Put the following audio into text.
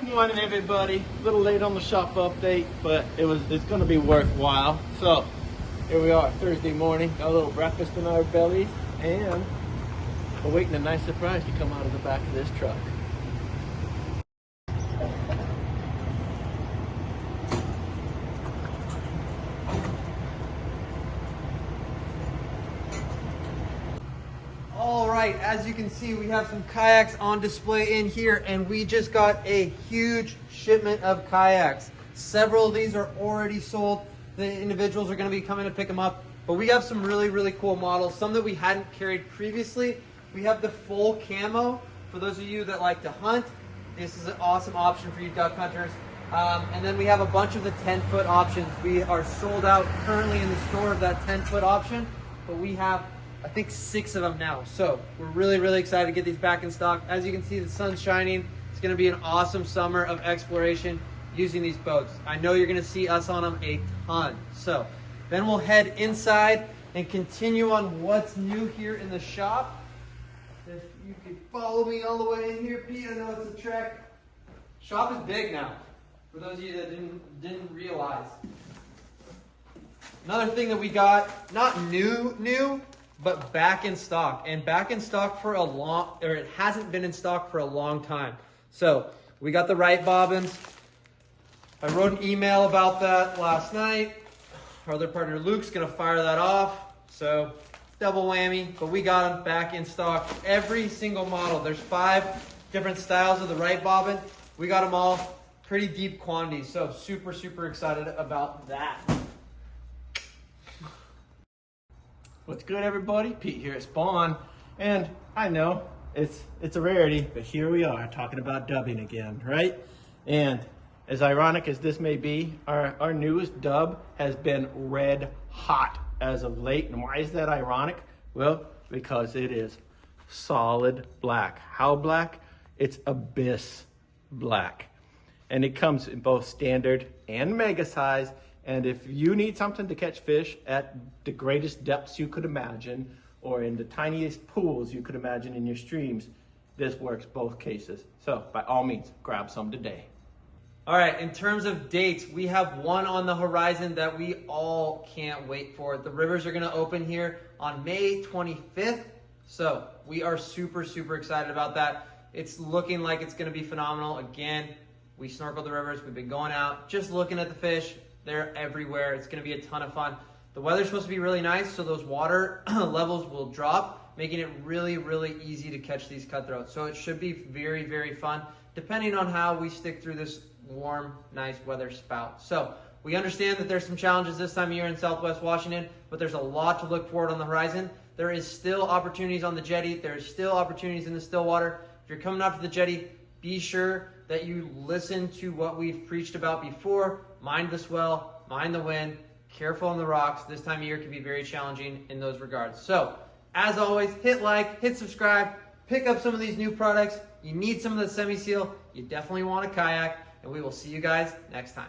Morning, everybody. A little late on the shop update, but it's going to be worthwhile. So here we are, Thursday morning. Got a little breakfast in our bellies, and awaiting a nice surprise to come out of the back of this truck. All right, as you can see, we have some kayaks on display in here, and we just got a huge shipment of kayaks. Several of these are already sold. The individuals are going to be coming to pick them up, but we have some really cool models, some that we hadn't carried previously. We have the full camo. For those of you that like to hunt, this is an awesome option for you duck hunters. And then we have a bunch of the 10-foot options. We are sold out currently in the store of that 10-foot option, but we have I think 6 of them now. So we're really excited to get these back in stock. As you can see, the sun's shining. It's going to be an awesome summer of exploration using these boats. I know you're going to see us on them a ton. So then we'll head inside and continue on what's new here in the shop. If you could follow me all the way in here, Pete, I know it's a trek. Shop is big now, for those of you that didn't realize. Another thing that we got, not new, but back in stock, and back in stock for it hasn't been in stock for a long time. So we got the right bobbins. I wrote an email about that last night. Our other partner Luke's gonna fire that off. So double whammy, but we got them back in stock. Every single model. There's 5 different styles of the right bobbin. We got them all, pretty deep quantities. So super excited about that. What's good, everybody? Pete here at Spawn, and I know it's a rarity, but here we are talking about dubbing again, right? And as ironic as this may be, our newest dub has been red hot as of late. And why is that ironic? Well, because it is solid black. How black? It's abyss black, and it comes in both standard and mega size. And if you need something to catch fish at the greatest depths you could imagine, or in the tiniest pools you could imagine in your streams, this works both cases. So by all means, grab some today. All right, in terms of dates, we have one on the horizon that we all can't wait for. The rivers are gonna open here on May 25th. So we are super excited about that. It's looking like it's gonna be phenomenal. Again, we snorkel the rivers, we've been going out, just looking at the fish. They're everywhere. It's going to be a ton of fun. The weather's supposed to be really nice, so those water levels will drop, making it really easy to catch these cutthroats. So it should be very fun, depending on how we stick through this warm, nice weather spout. So we understand that there's some challenges this time of year in Southwest Washington, but there's a lot to look forward on the horizon. There is still opportunities on the jetty. There's still opportunities in the Stillwater. If you're coming out to the jetty, be sure that you listen to what we've preached about before. Mind the swell, mind the wind, careful on the rocks. This time of year can be very challenging in those regards. So, as always, hit like, hit subscribe, pick up some of these new products. You need some of the semi-seal. You definitely want a kayak, and we will see you guys next time.